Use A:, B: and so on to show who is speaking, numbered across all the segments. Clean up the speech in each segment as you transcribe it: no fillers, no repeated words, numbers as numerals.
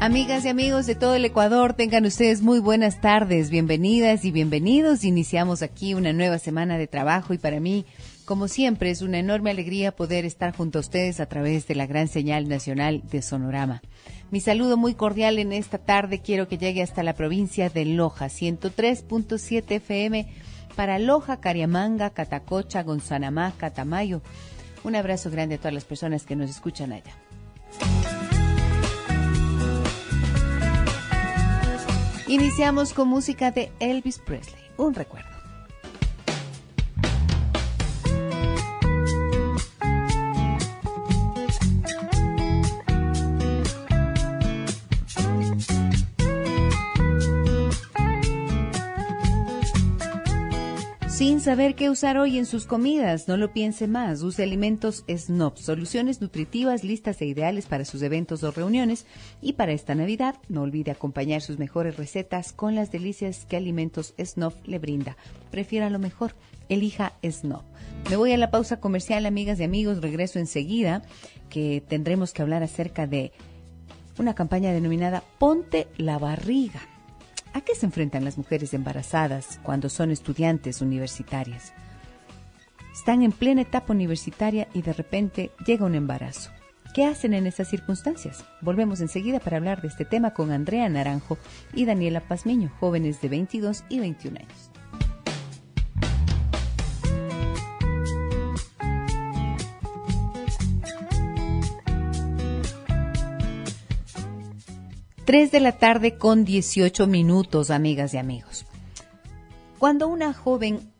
A: Amigas y amigos de todo el Ecuador, tengan ustedes muy buenas tardes, bienvenidas y bienvenidos. Iniciamos aquí una nueva semana de trabajo y para mí, como siempre, es una enorme alegría poder estar junto a ustedes a través de la gran señal nacional de Sonorama. Mi saludo muy cordial en esta tarde quiero que llegue hasta la provincia de Loja, 103.7 FM para Loja, Cariamanga, Catacocha, Gonzanamá, Catamayo. Un abrazo grande a todas las personas que nos escuchan allá. Iniciamos con música de Elvis Presley, un recuerdo. Sin saber qué usar hoy en sus comidas, no lo piense más. Use alimentos Snob, soluciones nutritivas, listas e ideales para sus eventos o reuniones. Y para esta Navidad, no olvide acompañar sus mejores recetas con las delicias que Alimentos Snob le brinda. Prefiera lo mejor, elija Snob. Me voy a la pausa comercial, amigas y amigos. Regreso enseguida, que tendremos que hablar acerca de una campaña denominada Ponte la Barriga. ¿A qué se enfrentan las mujeres embarazadas cuando son estudiantes universitarias? Están en plena etapa universitaria y de repente llega un embarazo. ¿Qué hacen en esas circunstancias? Volvemos enseguida para hablar de este tema con Andrea Naranjo y Daniela Pazmiño, jóvenes de 22 y 21 años. 3 de la tarde con 18 minutos, amigas y amigos. Cuando una joven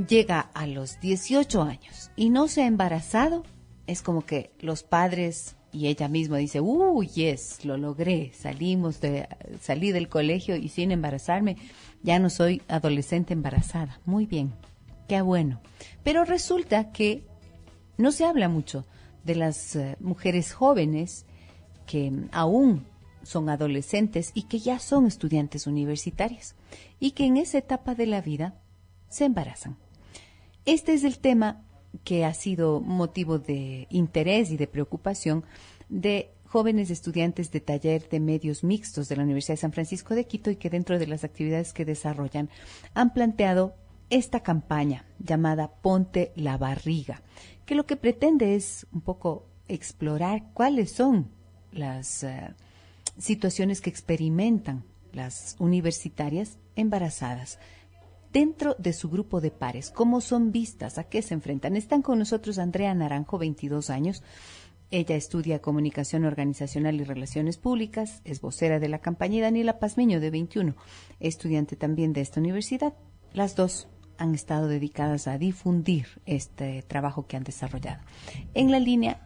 A: llega a los 18 años y no se ha embarazado, es como que los padres y ella misma dice, yes, lo logré, salí del colegio y sin embarazarme, ya no soy adolescente embarazada. Muy bien, qué bueno. Pero resulta que no se habla mucho de las mujeres jóvenes que aún son adolescentes y que ya son estudiantes universitarias y que en esa etapa de la vida se embarazan. Este es el tema que ha sido motivo de interés y de preocupación de jóvenes estudiantes de taller de medios mixtos de la Universidad de San Francisco de Quito y que dentro de las actividades que desarrollan han planteado esta campaña llamada Ponte la Barriga, que lo que pretende es un poco explorar cuáles son las situaciones que experimentan las universitarias embarazadas dentro de su grupo de pares, cómo son vistas, a qué se enfrentan. Están con nosotros Andrea Naranjo, 22 años. Ella estudia Comunicación Organizacional y Relaciones Públicas, es vocera de la campaña, y Daniela Pazmiño, de 21, estudiante también de esta universidad. Las dos han estado dedicadas a difundir este trabajo que han desarrollado. En la línea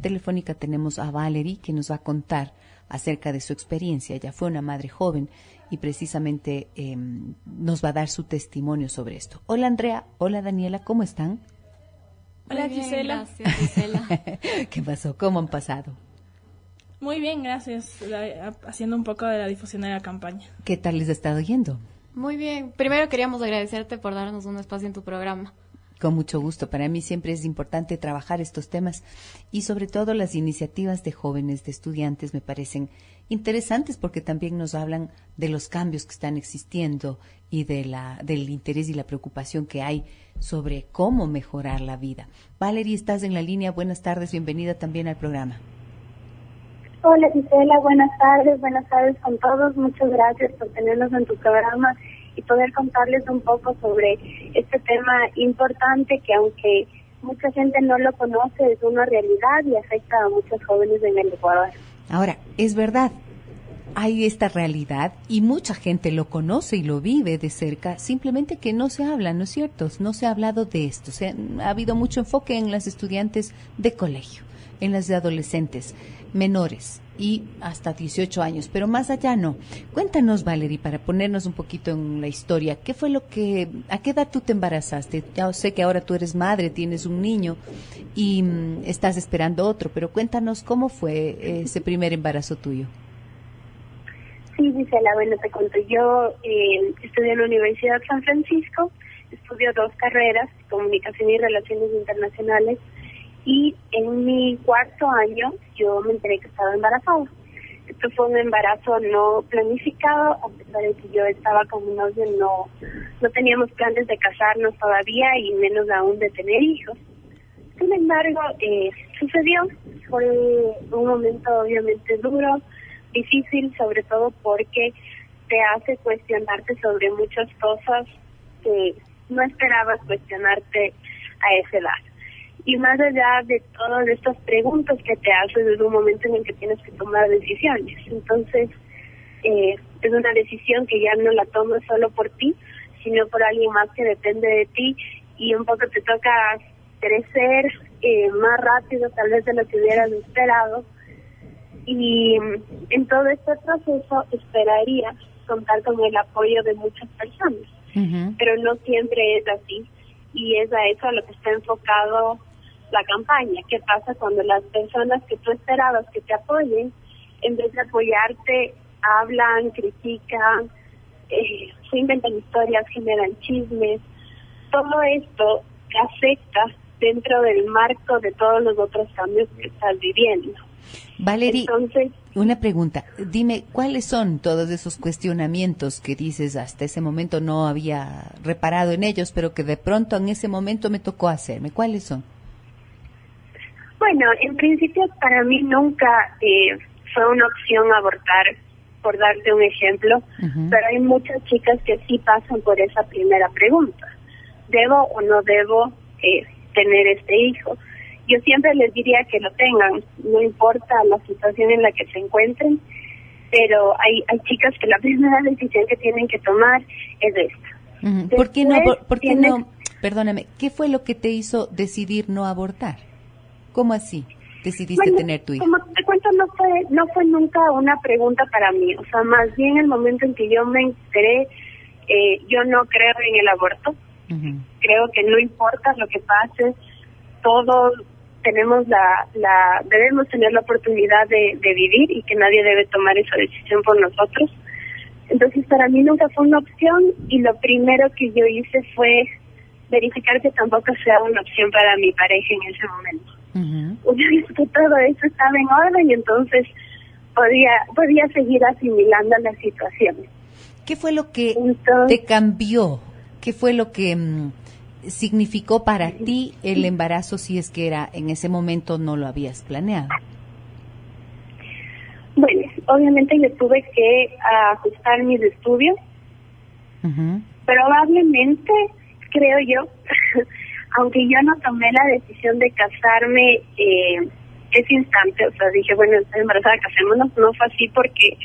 A: telefónica tenemos a Valerie, que nos va a contar acerca de su experiencia. Ella fue una madre joven y precisamente nos va a dar su testimonio sobre esto. Hola Andrea, hola Daniela, ¿cómo están?
B: Hola Gisela.
C: Gracias, Gisela.
A: ¿Qué pasó? ¿Cómo han pasado?
B: Muy bien, gracias. Haciendo un poco de la difusión de la campaña.
A: ¿Qué tal les ha estado yendo?
C: Muy bien. Primero queríamos agradecerte por darnos un espacio en tu programa.
A: Con mucho gusto. Para mí siempre es importante trabajar estos temas y sobre todo las iniciativas de jóvenes, de estudiantes, me parecen interesantes porque también nos hablan de los cambios que están existiendo y del interés y la preocupación que hay sobre cómo mejorar la vida. Valerie, estás en la línea. Buenas tardes, bienvenida también al programa.
D: Hola Gisela, buenas tardes con todos. Muchas gracias por tenernos en tu programa y poder contarles un poco sobre este tema importante que aunque mucha gente no lo conoce, es una realidad y afecta a muchos jóvenes en el Ecuador.
A: Ahora, es verdad, hay esta realidad y mucha gente lo conoce y lo vive de cerca, simplemente que no se habla, ¿no es cierto? No se ha hablado de esto, ha habido mucho enfoque en las estudiantes de colegio, en las de adolescentes menores y hasta 18 años, pero más allá no. Cuéntanos, Valerie, para ponernos un poquito en la historia, ¿qué fue a qué edad tú te embarazaste? Ya sé que ahora tú eres madre, tienes un niño y estás esperando otro, pero cuéntanos cómo fue ese primer embarazo tuyo.
D: Sí, Gisela, bueno, te cuento, yo estudié en la Universidad de San Francisco, estudio 2 carreras, Comunicación y Relaciones Internacionales, y en mi 4º año yo me enteré que estaba embarazada. Esto fue un embarazo no planificado, a pesar de que yo estaba con mi novio, no teníamos planes de casarnos todavía y menos aún de tener hijos. Sin embargo, sucedió. Fue un momento obviamente duro, difícil, sobre todo porque te hace cuestionarte sobre muchas cosas que no esperabas cuestionarte a esa edad. Y más allá de todas estas preguntas que te haces, es un momento en el que tienes que tomar decisiones. Entonces, es una decisión que ya no la tomas solo por ti, sino por alguien más que depende de ti, y un poco te toca crecer más rápido tal vez de lo que hubieras esperado. Y en todo este proceso esperaría contar con el apoyo de muchas personas, pero no siempre es así, y es a eso a lo que está enfocado la campaña. ¿Qué pasa cuando las personas que tú esperabas que te apoyen, en vez de apoyarte, hablan, critican, se inventan historias, generan chismes? Todo esto te afecta dentro del marco de todos los otros cambios que estás viviendo.
A: Valerie,
D: entonces,
A: una pregunta. Dime, ¿cuáles son todos esos cuestionamientos que dices hasta ese momento no había reparado en ellos, pero que de pronto en ese momento me tocó hacerme? ¿Cuáles son?
D: Bueno, en principio para mí nunca fue una opción abortar, por darte un ejemplo, pero hay muchas chicas que sí pasan por esa primera pregunta. ¿Debo o no debo tener este hijo? Yo siempre les diría que lo tengan, no importa la situación en la que se encuentren, pero hay chicas que la primera decisión que tienen que tomar es esta.
A: ¿Por qué no, perdóname, qué fue lo que te hizo decidir no abortar? ¿Cómo así decidiste tener tu hijo?
D: Como te cuento, no fue nunca una pregunta para mí, o sea, más bien el momento en que yo me enteré, yo no creo en el aborto, creo que no importa lo que pase, todos tenemos debemos tener la oportunidad de vivir, y que nadie debe tomar esa decisión por nosotros. Entonces para mí nunca fue una opción, y lo primero que yo hice fue verificar que tampoco sea una opción para mi pareja en ese momento. Una vez que todo eso estaba en orden, y entonces podía seguir asimilando la situación.
A: ¿Qué fue lo que te cambió? ¿Qué fue lo que significó para ti el embarazo, si es que era en ese momento no lo habías planeado?
D: Bueno, obviamente yo tuve que ajustar mis estudios. Probablemente, creo yo, aunque yo no tomé la decisión de casarme ese instante, o sea, dije, bueno, estoy embarazada, casémonos, no fue así, porque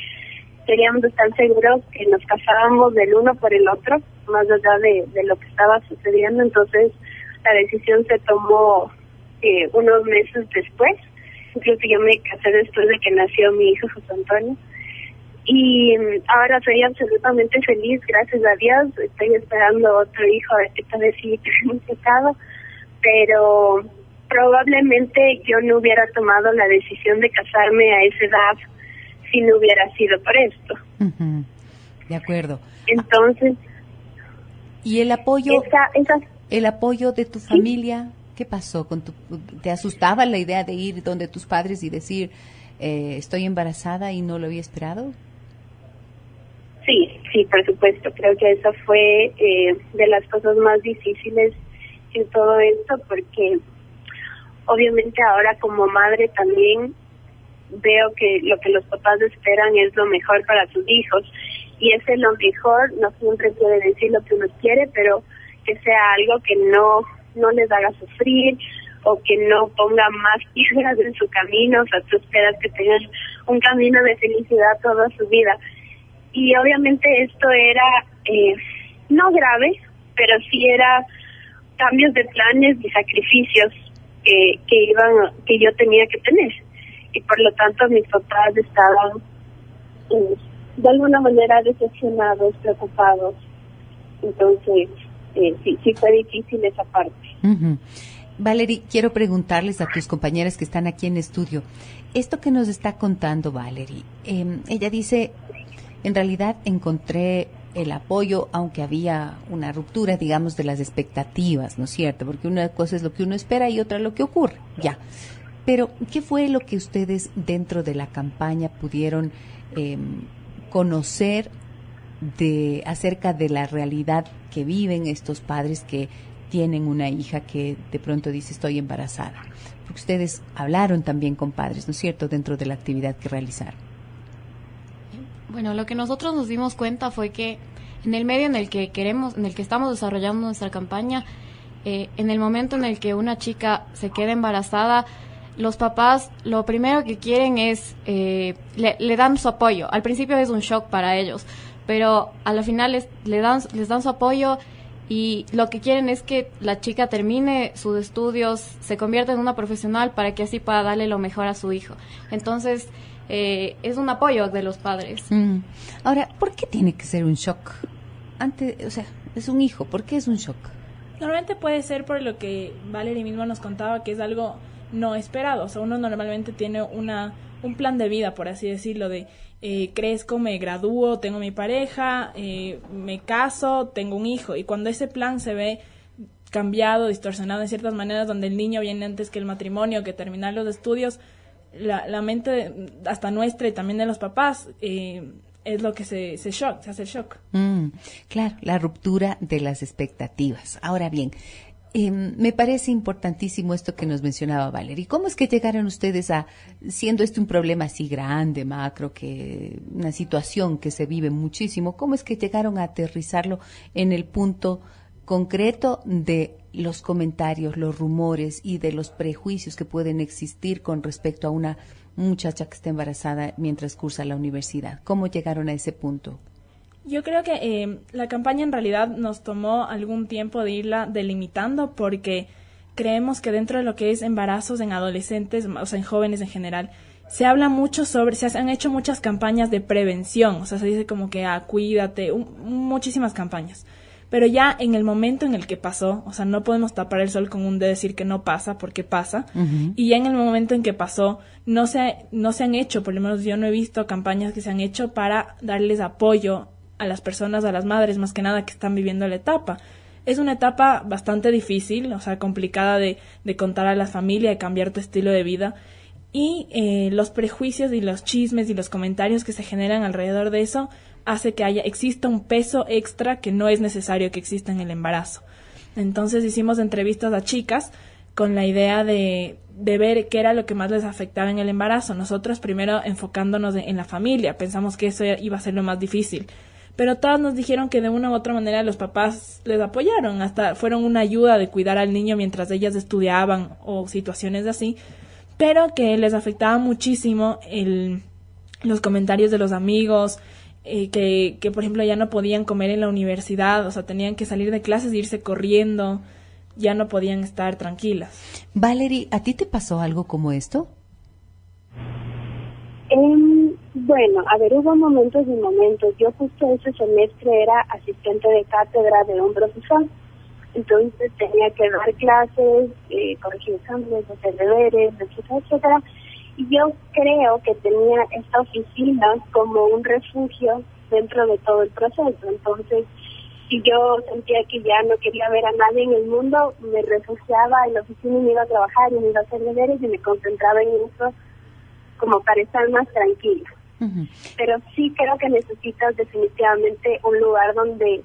D: queríamos estar seguros que nos casábamos del uno por el otro, más allá de lo que estaba sucediendo. Entonces la decisión se tomó unos meses después. Incluso yo me casé después de que nació mi hijo José Antonio, y ahora soy absolutamente feliz, gracias a Dios. Estoy esperando otro hijo, a ver qué tal vez sí tenemos pecado, pero probablemente yo no hubiera tomado la decisión de casarme a esa edad si no hubiera sido por esto.
A: De acuerdo.
D: Entonces,
A: ¿y el apoyo el apoyo de tu familia? ¿Qué pasó con te asustaba la idea de ir donde tus padres y decir estoy embarazada y no lo había esperado?
D: Sí, por supuesto. Creo que esa fue de las cosas más difíciles en todo esto, porque obviamente ahora como madre también veo que lo que los papás esperan es lo mejor para sus hijos, y ese lo mejor no siempre quiere decir lo que uno quiere, pero que sea algo que no les haga sufrir, o que no ponga más piedras en su camino. O sea, tú esperas que tengan un camino de felicidad toda su vida. Y obviamente esto era no grave, pero sí era cambios de planes y sacrificios que yo tenía que tener, y por lo tanto mis papás estaban de alguna manera decepcionados, preocupados. Entonces sí fue difícil esa parte.
A: Valerie, quiero preguntarles a tus compañeras que están aquí en estudio, esto que nos está contando Valerie, ella dice, en realidad encontré el apoyo, aunque había una ruptura, digamos, de las expectativas, ¿no es cierto? Porque una cosa es lo que uno espera y otra lo que ocurre, ya. Pero, ¿qué fue lo que ustedes dentro de la campaña pudieron conocer acerca de la realidad que viven estos padres que tienen una hija que de pronto dice estoy embarazada? Porque ustedes hablaron también con padres, ¿no es cierto?, dentro de la actividad que realizaron.
C: Bueno, lo que nosotros nos dimos cuenta fue que en el medio en el que estamos desarrollando nuestra campaña, en el momento en el que una chica se queda embarazada, los papás lo primero que quieren es, le dan su apoyo. Al principio es un shock para ellos, pero a la final les dan su apoyo y lo que quieren es que la chica termine sus estudios, se convierta en una profesional para que así pueda darle lo mejor a su hijo. Entonces, es un apoyo de los padres.
A: Ahora, ¿por qué tiene que ser un shock? Es un hijo, ¿por qué es un shock?
B: Normalmente puede ser por lo que Valerie misma nos contaba, que es algo no esperado. O sea, uno normalmente tiene un plan de vida, por así decirlo, de crezco, me gradúo, tengo mi pareja, me caso, tengo un hijo. Y cuando ese plan se ve cambiado, distorsionado en ciertas maneras, donde el niño viene antes que el matrimonio, que terminar los estudios, la mente hasta nuestra y también de los papás es lo que se hace el shock.
A: Claro, la ruptura de las expectativas. Ahora bien, me parece importantísimo esto que nos mencionaba Valerie. ¿Cómo es que llegaron ustedes siendo un problema así grande, macro, que una situación que se vive muchísimo, cómo es que llegaron a aterrizarlo en el punto concreto de los comentarios, los rumores y de los prejuicios que pueden existir con respecto a una muchacha que está embarazada mientras cursa la universidad? ¿Cómo llegaron a ese punto?
B: Yo creo que la campaña en realidad nos tomó algún tiempo de irla delimitando, porque creemos que dentro de lo que es embarazos en adolescentes, o sea, en jóvenes en general, se habla mucho se han hecho muchas campañas de prevención, o sea, se dice como que cuídate, muchísimas campañas. Pero ya en el momento en el que pasó, o sea, no podemos tapar el sol con un dedo, decir que no pasa, porque pasa. Y ya en el momento en que pasó, no se han hecho, por lo menos yo no he visto campañas que se han hecho para darles apoyo a las personas, a las madres, más que nada, que están viviendo la etapa. Es una etapa bastante difícil, o sea, complicada de contar a la familia, de cambiar tu estilo de vida. Y los prejuicios y los chismes y los comentarios que se generan alrededor de eso hace que exista un peso extra que no es necesario que exista en el embarazo. Entonces hicimos entrevistas a chicas con la idea de ver qué era lo que más les afectaba en el embarazo. Nosotros primero enfocándonos en la familia, pensamos que eso iba a ser lo más difícil. Pero todas nos dijeron que de una u otra manera los papás les apoyaron, hasta fueron una ayuda de cuidar al niño mientras ellas estudiaban o situaciones así, pero que les afectaba muchísimo los comentarios de los amigos, que por ejemplo ya no podían comer en la universidad, o sea, tenían que salir de clases e irse corriendo, ya no podían estar tranquilas.
A: Valerie, ¿a ti te pasó algo como esto?
D: Bueno, a ver, hubo momentos y momentos. Yo justo ese semestre era asistente de cátedra de un profesor, entonces tenía que dar clases, corregir exámenes, hacer deberes, etcétera, etcétera. Y yo creo que tenía esta oficina como un refugio dentro de todo el proceso. Entonces, si yo sentía que ya no quería ver a nadie en el mundo, me refugiaba en la oficina y me iba a trabajar y me iba a hacer deberes y me concentraba en eso como para estar más tranquila. Pero sí creo que necesitas definitivamente un lugar donde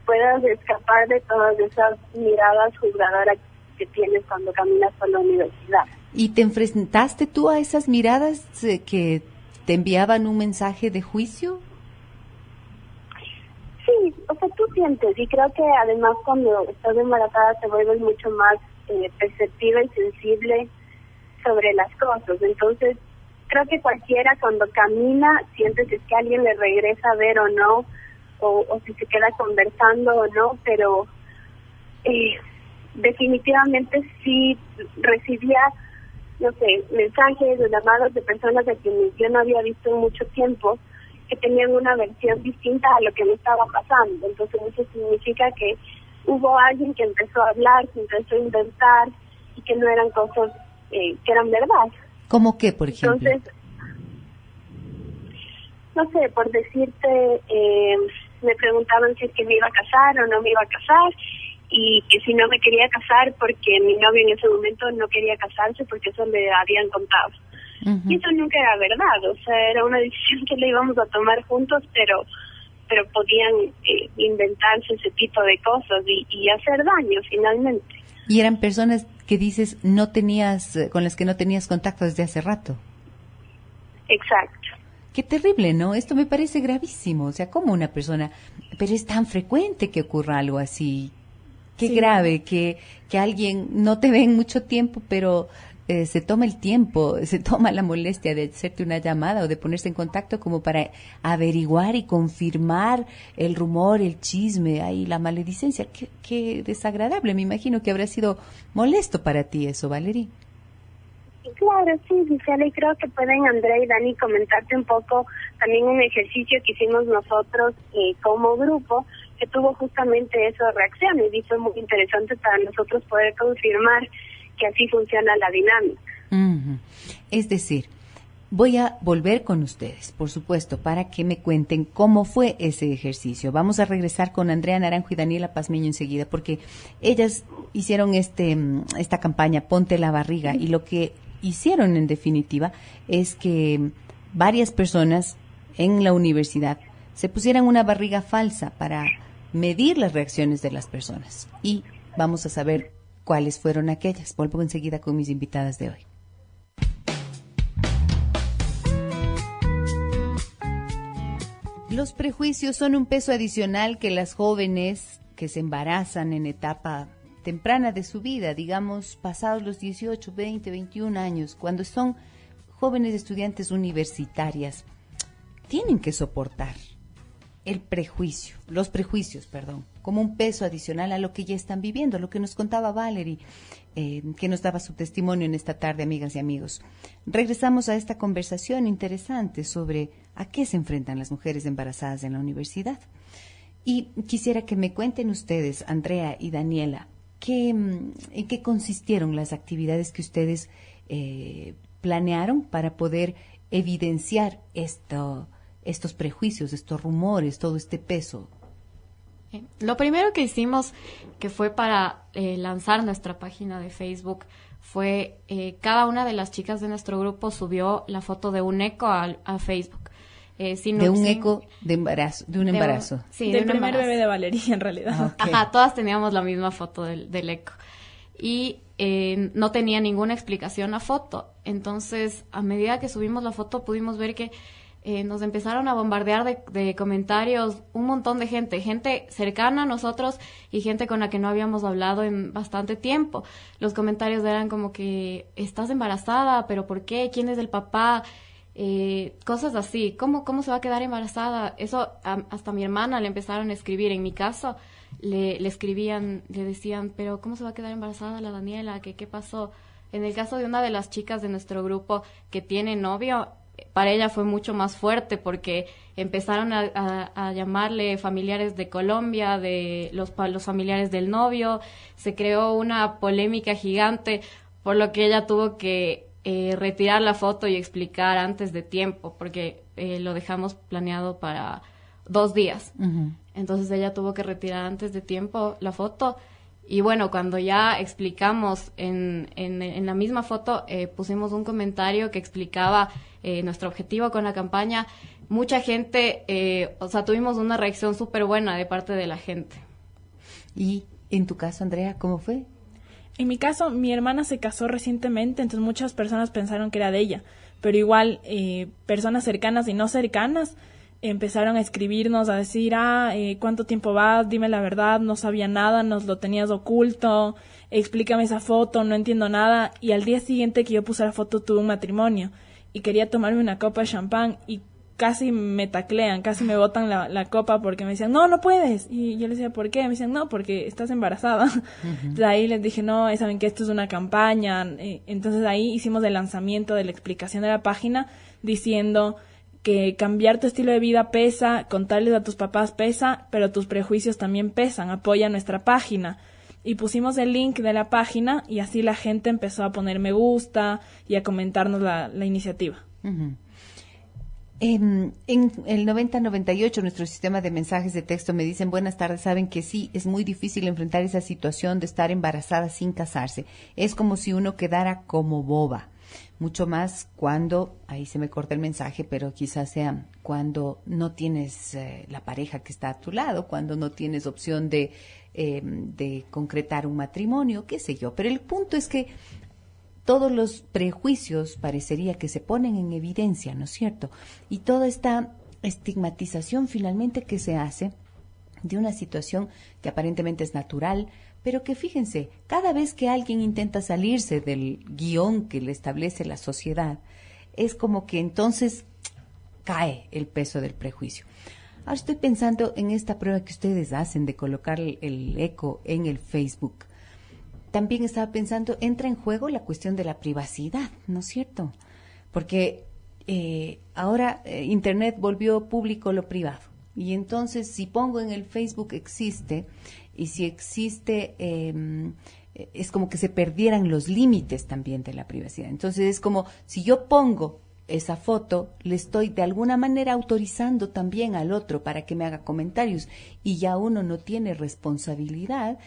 D: puedas escapar de todas esas miradas juzgadoras que tienes cuando caminas por la universidad.
A: ¿Y te enfrentaste tú a esas miradas que te enviaban un mensaje de juicio?
D: Sí, o sea, tú sientes, y creo que además cuando estás embarazada te vuelves mucho más perceptiva y sensible sobre las cosas. Entonces, creo que cualquiera cuando camina siente si es que alguien le regresa a ver o no, o si se queda conversando o no, pero definitivamente sí recibía, no sé, mensajes o llamadas de personas a quienes yo no había visto en mucho tiempo, que tenían una versión distinta a lo que me estaba pasando. Entonces eso significa que hubo alguien que empezó a hablar, que empezó a inventar y que no eran cosas que eran verdad.
A: ¿Cómo qué, por ejemplo?
D: Entonces, no sé, por decirte, me preguntaban si es que me iba a casar o no me iba a casar, y que si no me quería casar porque mi novio en ese momento no quería casarse porque eso le habían contado. Y eso nunca era verdad, o sea, era una decisión que le íbamos a tomar juntos, pero podían inventarse ese tipo de cosas y hacer daño finalmente.
A: Y eran personas que dices no tenías, con las que no tenías contacto desde hace rato.
D: Exacto.
A: Qué terrible, ¿no? Esto me parece gravísimo, o sea, como una persona, pero es tan frecuente que ocurra algo así. Qué grave que alguien no te ve en mucho tiempo, pero se toma el tiempo, se toma la molestia de hacerte una llamada o de ponerse en contacto como para averiguar y confirmar el rumor, el chisme, ahí la maledicencia. Qué desagradable, me imagino que habrá sido molesto para ti eso, Valerie.
D: Claro, sí, Gisela, y creo que pueden Andrea y Dani comentarte un poco también un ejercicio que hicimos nosotros como grupo, que tuvo justamente esas reacciones, y fue muy interesante para nosotros poder confirmar que así funciona la dinámica.
A: Es decir, voy a volver con ustedes, por supuesto, para que me cuenten cómo fue ese ejercicio. Vamos a regresar con Andrea Naranjo y Daniela Pazmiño enseguida, porque ellas hicieron esta campaña Ponte la Barriga, y lo que hicieron en definitiva es que varias personas en la universidad se pusieran una barriga falsa para medir las reacciones de las personas. Y vamos a saber cuáles fueron aquellas. Vuelvo enseguida con mis invitadas de hoy. Los prejuicios son un peso adicional que las jóvenes que se embarazan en etapa temprana de su vida, digamos pasados los 18, 20, 21 años, cuando son jóvenes estudiantes universitarias, tienen que soportar los prejuicios, como un peso adicional a lo que ya están viviendo, lo que nos contaba Valerie, que nos daba su testimonio en esta tarde, amigas y amigos. Regresamos a esta conversación interesante sobre a qué se enfrentan las mujeres embarazadas en la universidad. Y quisiera que me cuenten ustedes, Andrea y Daniela, en qué consistieron las actividades que ustedes planearon para poder evidenciar estos prejuicios, estos rumores, todo este peso.
C: Lo primero que hicimos, que fue para lanzar nuestra página de Facebook, fue cada una de las chicas de nuestro grupo subió la foto de un eco a Facebook.
A: De un embarazo.
B: Sí, del primer bebé de Valeria, en realidad.
C: Okay. Ajá, todas teníamos la misma foto del eco. Y no tenía ninguna explicación la foto. Entonces, a medida que subimos la foto, pudimos ver que nos empezaron a bombardear de comentarios un montón de gente cercana a nosotros y gente con la que no habíamos hablado en bastante tiempo. Los comentarios eran como que, estás embarazada, pero ¿por qué? ¿Quién es el papá? Cosas así, ¿cómo se va a quedar embarazada? Eso hasta a mi hermana le empezaron a escribir. En mi caso le escribían, le decían, pero ¿cómo se va a quedar embarazada la Daniela? ¿Qué pasó? En el caso de una de las chicas de nuestro grupo que tiene novio, para ella fue mucho más fuerte porque empezaron a llamarle familiares de Colombia, de los familiares del novio. Se creó una polémica gigante, por lo que ella tuvo que retirar la foto y explicar antes de tiempo, porque lo dejamos planeado para 2 días. Entonces ella tuvo que retirar antes de tiempo la foto. Y bueno, cuando ya explicamos en la misma foto, pusimos un comentario que explicaba nuestro objetivo con la campaña. Mucha gente, tuvimos una reacción súper buena de parte de la gente.
A: ¿Y en tu caso, Andrea, cómo fue?
B: En mi caso, mi hermana se casó recientemente, entonces muchas personas pensaron que era de ella, pero igual personas cercanas y no cercanas empezaron a escribirnos, a decir, ¿cuánto tiempo vas? Dime la verdad, no sabía nada, nos lo tenías oculto, explícame esa foto, no entiendo nada. Y al día siguiente que yo puse la foto tuve un matrimonio y quería tomarme una copa de champán y casi me taclean, casi me botan la copa porque me decían, no puedes. Y yo les decía, ¿por qué? Me decían, no, porque estás embarazada. Entonces ahí les dije, no, saben que esto es una campaña. Entonces ahí hicimos el lanzamiento de la explicación de la página diciendo que cambiar tu estilo de vida pesa, contarles a tus papás pesa, pero tus prejuicios también pesan, apoya nuestra página. Y pusimos el link de la página y así la gente empezó a poner me gusta y a comentarnos la iniciativa.
A: En el 9098, nuestro sistema de mensajes de texto me dicen, buenas tardes, saben que sí, es muy difícil enfrentar esa situación de estar embarazada sin casarse. Es como si uno quedara como boba. Mucho más cuando, ahí se me corta el mensaje, pero quizás sea cuando no tienes la pareja que está a tu lado, cuando no tienes opción de concretar un matrimonio, qué sé yo. Pero el punto es que todos los prejuicios parecería que se ponen en evidencia, ¿no es cierto? Y toda esta estigmatización finalmente que se hace de una situación que aparentemente es natural, pero que fíjense, cada vez que alguien intenta salirse del guión que le establece la sociedad, es como que entonces cae el peso del prejuicio. Ahora estoy pensando en esta prueba que ustedes hacen de colocar el eco en el Facebook. También estaba pensando, entra en juego la cuestión de la privacidad, ¿no es cierto? Porque ahora Internet volvió público lo privado. Y entonces, si pongo en el Facebook existe, y si existe, es como que se perdieran los límites también de la privacidad. Entonces, es como, si yo pongo esa foto, le estoy de alguna manera autorizando también al otro para que me haga comentarios y ya uno no tiene responsabilidad,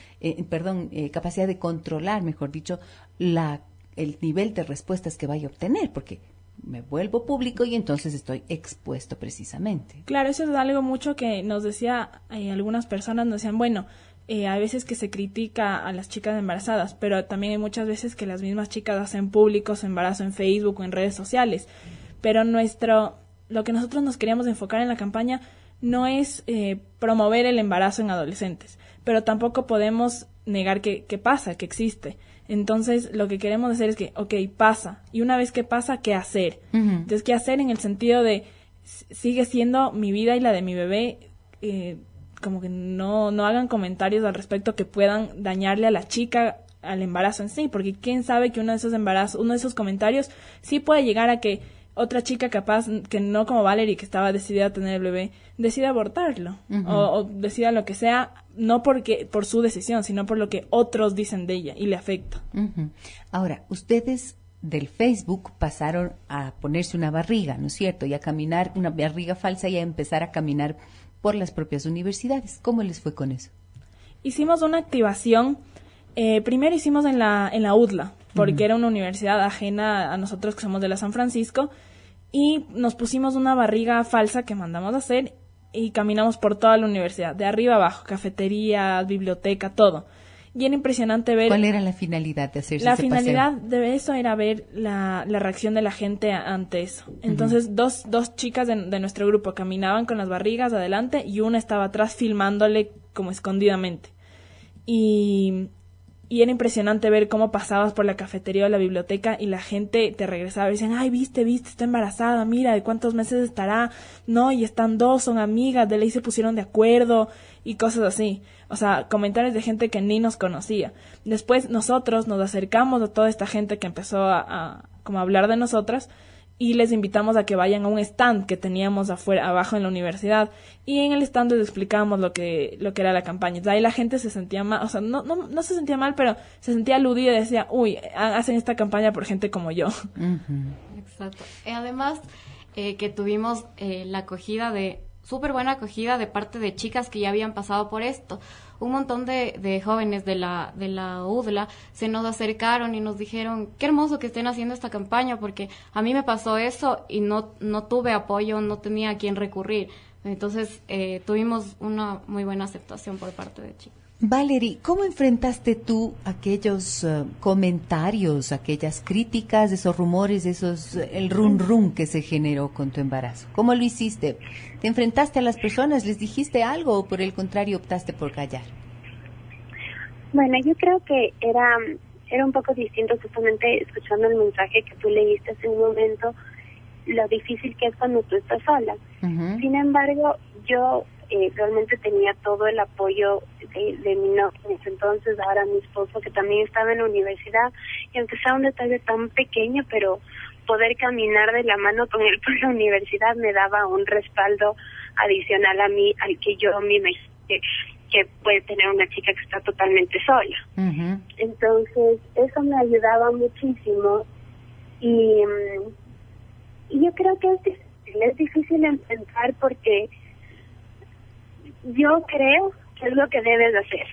A: capacidad de controlar, mejor dicho, el nivel de respuestas que vaya a obtener, porque me vuelvo público y entonces estoy expuesto precisamente.
B: Claro, eso es algo mucho que nos decía, algunas personas nos decían, bueno, a veces que se critica a las chicas embarazadas, pero también hay muchas veces que las mismas chicas hacen público su embarazo en Facebook o en redes sociales. Pero lo que nosotros nos queríamos enfocar en la campaña no es promover el embarazo en adolescentes, pero tampoco podemos negar que pasa, que existe. Entonces, lo que queremos hacer es que, pasa, y una vez que pasa, ¿qué hacer?
A: Uh-huh.
B: Entonces, ¿qué hacer en el sentido de sigue siendo mi vida y la de mi bebé? Como que no hagan comentarios al respecto que puedan dañarle a la chica al embarazo en sí, porque quién sabe que uno de esos comentarios sí puede llegar a que otra chica capaz, que no como Valerie, que estaba decidida a tener el bebé, decida abortarlo, uh-huh, o decida lo que sea, no por su decisión, sino por lo que otros dicen de ella y le afecta.
A: Uh-huh. Ahora, ustedes del Facebook pasaron a ponerse una barriga, ¿no es cierto? Y a caminar, una barriga falsa, y a empezar a caminar por las propias universidades. ¿Cómo les fue con eso?
B: Hicimos una activación, primero hicimos en la UDLA, porque uh-huh, era una universidad ajena a nosotros que somos de la San Francisco, y nos pusimos una barriga falsa que mandamos a hacer y caminamos por toda la universidad, de arriba abajo, cafetería, biblioteca, todo. Y era impresionante ver...
A: ¿Cuál era la finalidad de hacerse
B: ese
A: paseo? La
B: finalidad de eso era ver la reacción de la gente ante eso. Entonces, uh-huh, dos chicas de nuestro grupo caminaban con las barrigas adelante y una estaba atrás filmándole como escondidamente. Y era impresionante ver cómo pasabas por la cafetería o la biblioteca y la gente te regresaba y decían, ay, viste, está embarazada, mira, ¿de cuántos meses estará? No, y están dos, son amigas, de ley se pusieron de acuerdo y cosas así. O sea, comentarios de gente que ni nos conocía. Después nosotros nos acercamos a toda esta gente que empezó a hablar de nosotras y les invitamos a que vayan a un stand que teníamos abajo en la universidad, y en el stand les explicábamos lo que era la campaña. Entonces ahí la gente se sentía mal, o sea, no se sentía mal, pero se sentía aludida y decía, uy, hacen esta campaña por gente como yo.
C: Uh-huh. Exacto. Además, que tuvimos la acogida súper buena acogida de parte de chicas que ya habían pasado por esto. Un montón de jóvenes de la UDLA se nos acercaron y nos dijeron, qué hermoso que estén haciendo esta campaña, porque a mí me pasó eso y no tuve apoyo, no tenía a quién recurrir. Entonces, tuvimos una muy buena aceptación por parte de chicas.
A: Valerie, ¿cómo enfrentaste tú aquellos comentarios, aquellas críticas, esos rumores, el run que se generó con tu embarazo? ¿Cómo lo hiciste? ¿Te enfrentaste a las personas? ¿Les dijiste algo o por el contrario optaste por callar?
D: Bueno, yo creo que era un poco distinto, justamente escuchando el mensaje que tú leíste hace un momento, lo difícil que es cuando tú estás sola. Uh-huh. Sin embargo, yo realmente tenía todo el apoyo de mi novio en ese entonces, ahora mi esposo, que también estaba en la universidad, y aunque sea un detalle tan pequeño, pero poder caminar de la mano con él por la universidad me daba un respaldo adicional a mí, al que yo me imagino que puede tener una chica que está totalmente sola. Uh-huh. Entonces, eso me ayudaba muchísimo, y yo creo que es difícil enfrentar porque yo creo que es lo que debes hacer.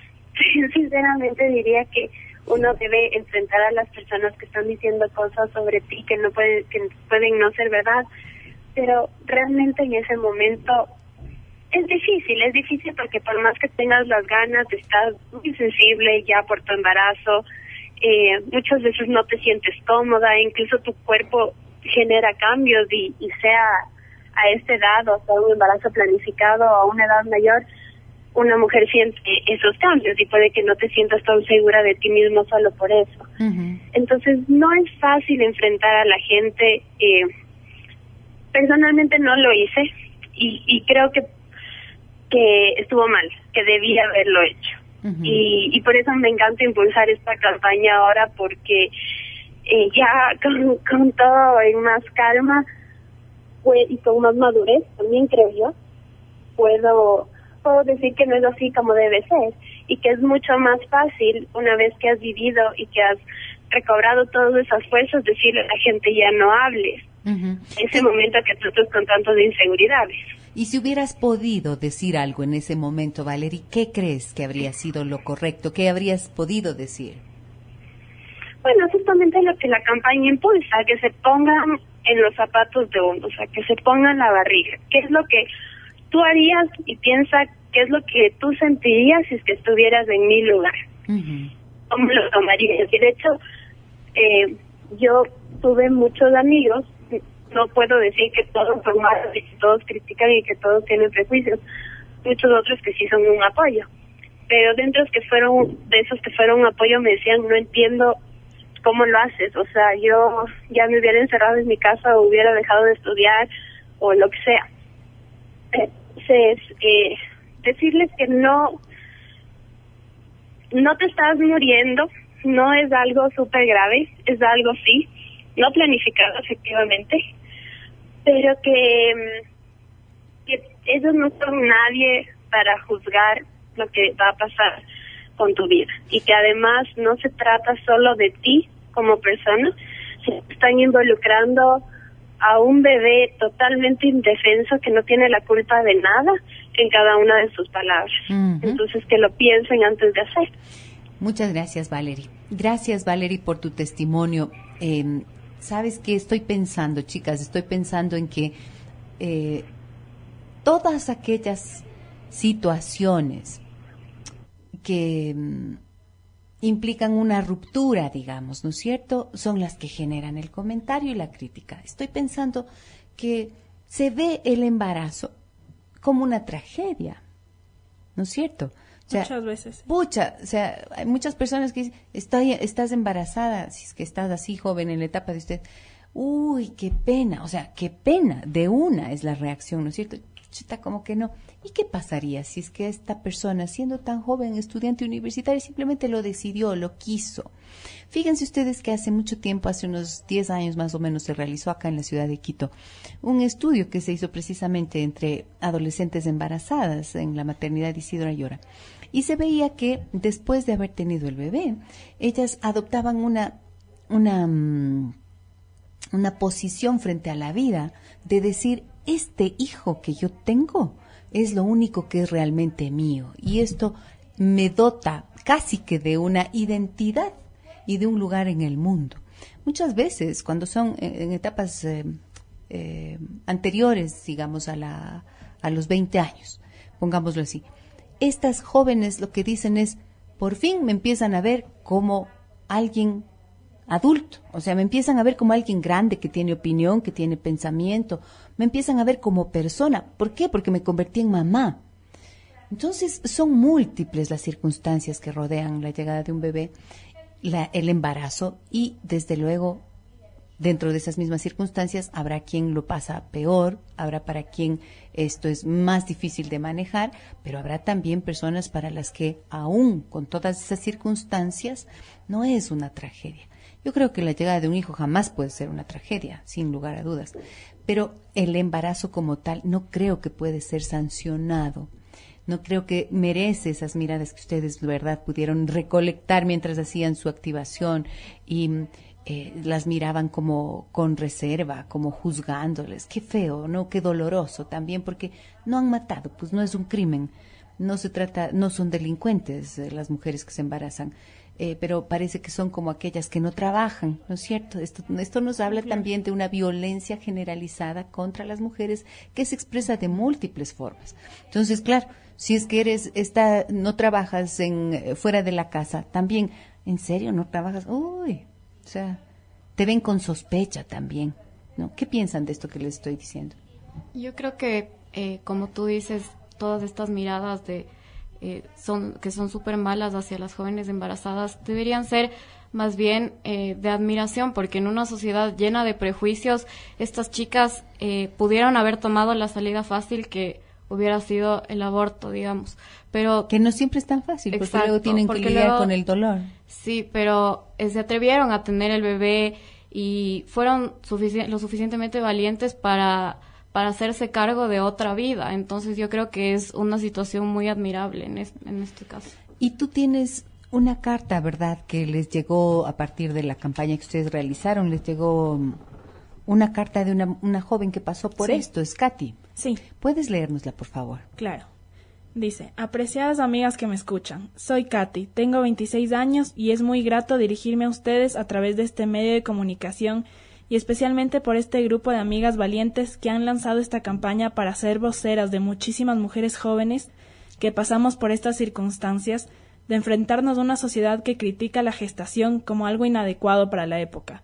D: Sinceramente diría que uno debe enfrentar a las personas que están diciendo cosas sobre ti que pueden no ser verdad, pero realmente en ese momento es difícil porque por más que tengas las ganas, estás muy sensible ya por tu embarazo, muchas veces no te sientes cómoda, incluso tu cuerpo genera cambios y sea a esta edad, o sea, un embarazo planificado o a una edad mayor, una mujer siente esos cambios y puede que no te sientas tan segura de ti mismo solo por eso. Uh-huh. Entonces no es fácil enfrentar a la gente. Personalmente no lo hice y creo que estuvo mal, que debía haberlo hecho. Uh-huh. Y por eso me encanta impulsar esta campaña ahora, porque ya con todo en más calma y con más madurez, también creo yo, puedo decir que no es así como debe ser y que es mucho más fácil una vez que has vivido y que has recobrado todas esas fuerzas, decirle a la gente ya no hables. Uh-huh. Ese momento que tú estás con tantas inseguridades.
A: Y si hubieras podido decir algo en ese momento, Valerie, ¿qué crees que habría sido lo correcto? ¿Qué habrías podido decir?
D: Bueno, justamente lo que la campaña impulsa, que se pongan en los zapatos de uno, o sea, que se pongan la barriga. ¿Qué es lo que tú harías? Y piensa qué es lo que tú sentirías si es que estuvieras en mi lugar. Uh-huh. ¿Cómo lo tomarías? Y de hecho, yo tuve muchos amigos, no puedo decir que todos son malos y que todos critican y que todos tienen prejuicios, muchos otros que sí son un apoyo, pero dentro de esos que fueron un apoyo me decían, no entiendo cómo lo haces, o sea, yo ya me hubiera encerrado en mi casa o hubiera dejado de estudiar o lo que sea. Entonces, decirles que no te estás muriendo, no es algo súper grave, es algo sí, no planificado efectivamente, pero que ellos no son nadie para juzgar lo que va a pasar con tu vida y que además no se trata solo de ti como persona, se están involucrando a un bebé totalmente indefenso que no tiene la culpa de nada en cada una de sus palabras. Uh-huh. Entonces que lo piensen antes de hacer.
A: Muchas gracias, Valerie. Gracias, Valerie, por tu testimonio. ¿Sabes qué estoy pensando, chicas? Estoy pensando en que todas aquellas situaciones que implican una ruptura, digamos, ¿no es cierto?, son las que generan el comentario y la crítica. Estoy pensando que se ve el embarazo como una tragedia, ¿no es cierto?
B: O sea, muchas veces.
A: Hay muchas personas que dicen, estás embarazada, si es que estás así joven en la etapa de usted. Uy, qué pena, o sea, qué pena, de una es la reacción, ¿no es cierto? Chuta, como que no. ¿Y qué pasaría si es que esta persona, siendo tan joven, estudiante universitaria, simplemente lo decidió, lo quiso? Fíjense ustedes que hace mucho tiempo, hace unos 10 años más o menos, se realizó acá en la ciudad de Quito un estudio que se hizo precisamente entre adolescentes embarazadas en la maternidad Isidro Ayora. Y se veía que después de haber tenido el bebé, ellas adoptaban una posición frente a la vida de decir, este hijo que yo tengo es lo único que es realmente mío y esto me dota casi que de una identidad y de un lugar en el mundo. Muchas veces cuando son en etapas anteriores, digamos a los 20 años, pongámoslo así, estas jóvenes lo que dicen es, por fin me empiezan a ver como alguien adulto, o sea, me empiezan a ver como alguien grande que tiene opinión, que tiene pensamiento, me empiezan a ver como persona. ¿Por qué? Porque me convertí en mamá. Entonces, son múltiples las circunstancias que rodean la llegada de un bebé, el embarazo y, desde luego, dentro de esas mismas circunstancias habrá quien lo pasa peor, habrá para quien esto es más difícil de manejar, pero habrá también personas para las que, aún con todas esas circunstancias, no es una tragedia. Yo creo que la llegada de un hijo jamás puede ser una tragedia, sin lugar a dudas, pero el embarazo como tal no creo que puede ser sancionado. No creo que merece esas miradas que ustedes, de verdad, pudieron recolectar mientras hacían su activación y las miraban como con reserva, como juzgándoles. Qué feo, ¿no? Qué doloroso también, porque no han matado, pues no es un crimen. No se trata, no son delincuentes las mujeres que se embarazan, pero parece que son como aquellas que no trabajan, ¿no es cierto? Esto nos habla también de una violencia generalizada contra las mujeres que se expresa de múltiples formas. Entonces, claro, si es que no trabajas fuera de la casa, también, ¿en serio no trabajas? Uy, o sea, te ven con sospecha también, ¿no? ¿Qué piensan de esto que les estoy diciendo?
C: Yo creo que, como tú dices, todas estas miradas que son súper malas hacia las jóvenes embarazadas deberían ser más bien de admiración, porque en una sociedad llena de prejuicios, estas chicas pudieron haber tomado la salida fácil que hubiera sido el aborto, digamos, pero
A: que no siempre es tan fácil, porque
C: exacto,
A: luego tienen que lidiar con el dolor.
C: Sí, pero se atrevieron a tener el bebé y fueron lo suficientemente valientes para hacerse cargo de otra vida. Entonces yo creo que es una situación muy admirable en este caso.
A: Y tú tienes una carta, ¿verdad?, que les llegó a partir de la campaña que ustedes realizaron. Les llegó una carta de una joven que pasó por esto, es Katy.
B: Sí.
A: ¿Puedes leérnosla, por favor?
B: Claro. Dice: apreciadas amigas que me escuchan, soy Katy, tengo 26 años y es muy grato dirigirme a ustedes a través de este medio de comunicación y especialmente por este grupo de amigas valientes que han lanzado esta campaña para ser voceras de muchísimas mujeres jóvenes que pasamos por estas circunstancias de enfrentarnos a una sociedad que critica la gestación como algo inadecuado para la época.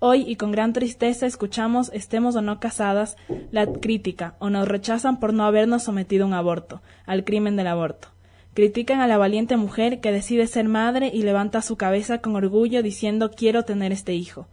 B: Hoy, y con gran tristeza, escuchamos, estemos o no casadas, la crítica, o nos rechazan por no habernos sometido a un aborto, al crimen del aborto. Critican a la valiente mujer que decide ser madre y levanta su cabeza con orgullo diciendo quiero tener este hijo.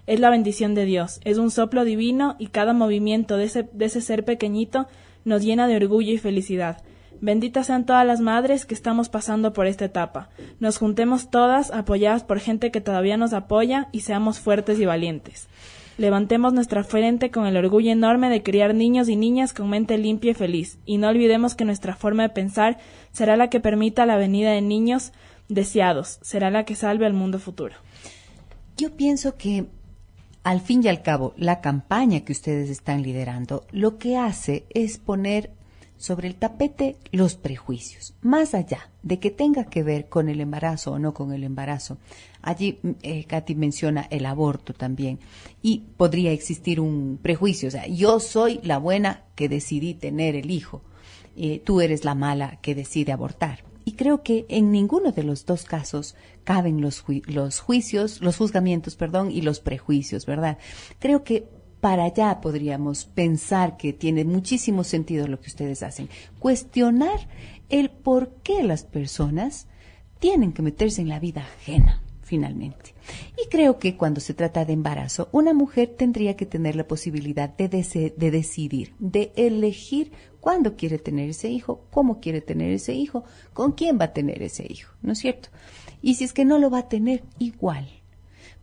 B: Es la bendición de Dios, es un soplo divino y cada movimiento de ese ser pequeñito nos llena de orgullo y felicidad. Benditas sean todas las madres que estamos pasando por esta etapa. Nos juntemos todas, apoyadas por gente que todavía nos apoya, y seamos fuertes y valientes. Levantemos nuestra frente con el orgullo enorme de criar niños y niñas con mente limpia y feliz, y no olvidemos que nuestra forma de pensar será la que permita la venida de niños deseados, será la que salve al mundo futuro.
A: Yo pienso que, al fin y al cabo, la campaña que ustedes están liderando, lo que hace es poner sobre el tapete los prejuicios, más allá de que tenga que ver con el embarazo o no con el embarazo. Allí Katy menciona el aborto también, y podría existir un prejuicio, o sea, yo soy la buena que decidí tener el hijo, tú eres la mala que decide abortar. Y creo que en ninguno de los dos casos caben los juzgamientos, y los prejuicios, ¿verdad? Creo que para allá podríamos pensar que tiene muchísimo sentido lo que ustedes hacen. Cuestionar el por qué las personas tienen que meterse en la vida ajena, finalmente. Y creo que cuando se trata de embarazo, una mujer tendría que tener la posibilidad de decidir, de elegir cuándo quiere tener ese hijo, cómo quiere tener ese hijo, con quién va a tener ese hijo, ¿no es cierto? Y si es que no lo va a tener, igual.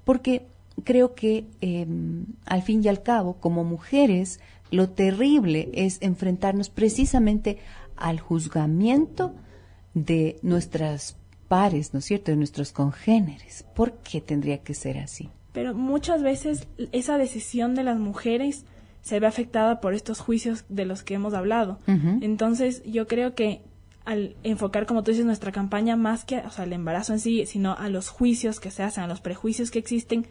A: Porque creo que al fin y al cabo, como mujeres, lo terrible es enfrentarnos precisamente al juzgamiento de nuestras pares, ¿no es cierto?, de nuestros congéneres. ¿Por qué tendría que ser así?
B: Pero muchas veces esa decisión de las mujeres se ve afectada por estos juicios de los que hemos hablado. Uh-huh. Entonces, yo creo que al enfocar, como tú dices, nuestra campaña más que, o sea, el embarazo en sí, sino a los juicios que se hacen, a los prejuicios que existen,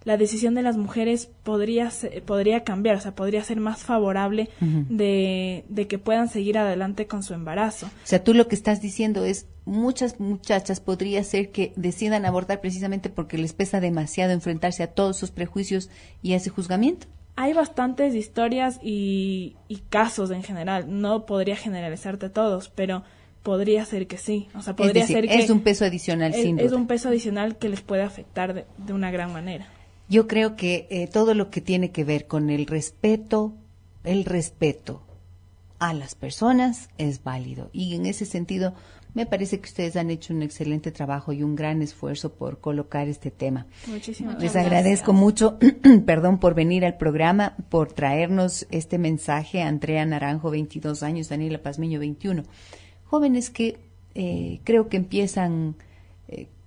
B: la decisión de las mujeres podría cambiar, o sea, podría ser más favorable uh-huh. de que puedan seguir adelante con su embarazo.
A: O sea, tú lo que estás diciendo es, muchas muchachas podría ser que decidan abortar precisamente porque les pesa demasiado enfrentarse a todos esos prejuicios y a ese juzgamiento.
B: Hay bastantes historias y casos en general, no podría generalizarte todos, pero podría ser que sí, o sea, podría ser que
A: es un peso adicional, sin duda.
B: Es un peso adicional que les puede afectar de una gran manera.
A: Yo creo que todo lo que tiene que ver con el respeto a las personas es válido, y en ese sentido me parece que ustedes han hecho un excelente trabajo y un gran esfuerzo por colocar este tema.
B: Muchísimas
A: Les
B: gracias.
A: agradezco mucho, perdón, por venir al programa, por traernos este mensaje. Andrea Naranjo, 22 años, Daniela Pazmiño, 21. Jóvenes que creo que empiezan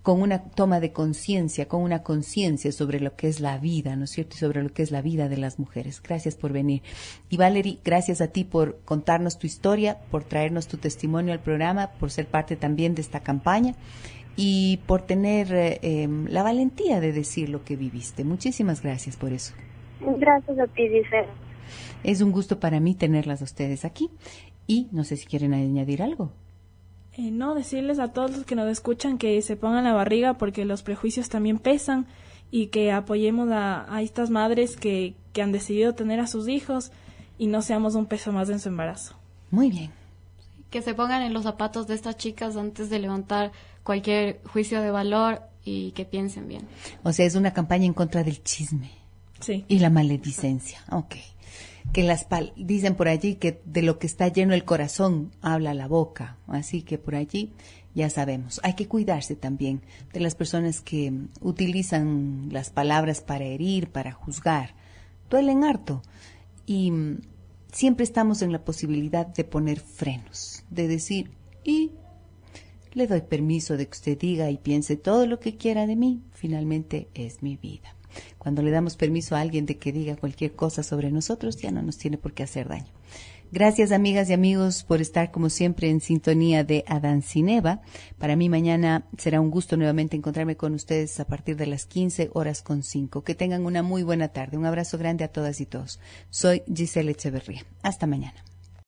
A: con una toma de conciencia, con una conciencia sobre lo que es la vida, ¿no es cierto? Y sobre lo que es la vida de las mujeres. Gracias por venir. Y Valerie, gracias a ti por contarnos tu historia, por traernos tu testimonio al programa, por ser parte también de esta campaña y por tener la valentía de decir lo que viviste. Muchísimas gracias por eso.
D: Gracias a ti, Gisela.
A: Es un gusto para mí tenerlas a ustedes aquí. Y no sé si quieren añadir algo.
B: No, decirles a todos los que nos escuchan que se pongan la barriga porque los prejuicios también pesan y que apoyemos a estas madres que han decidido tener a sus hijos y no seamos un peso más en su embarazo.
A: Muy bien.
C: Que se pongan en los zapatos de estas chicas antes de levantar cualquier juicio de valor y que piensen bien.
A: O sea, es una campaña en contra del chisme.
B: Sí.
A: Y la maledicencia. Ok. Que dicen por allí que de lo que está lleno el corazón habla la boca. Así que por allí ya sabemos. Hay que cuidarse también de las personas que utilizan las palabras para herir, para juzgar. Duelen harto. Y siempre estamos en la posibilidad de poner frenos, de decir, y le doy permiso de que usted diga y piense todo lo que quiera de mí. Finalmente es mi vida. Cuando le damos permiso a alguien de que diga cualquier cosa sobre nosotros, ya no nos tiene por qué hacer daño. Gracias, amigas y amigos, por estar como siempre en sintonía de Adán Cineva. Para mí mañana será un gusto nuevamente encontrarme con ustedes a partir de las 15:05. Que tengan una muy buena tarde. Un abrazo grande a todas y todos. Soy Gisela Echeverría. Hasta mañana.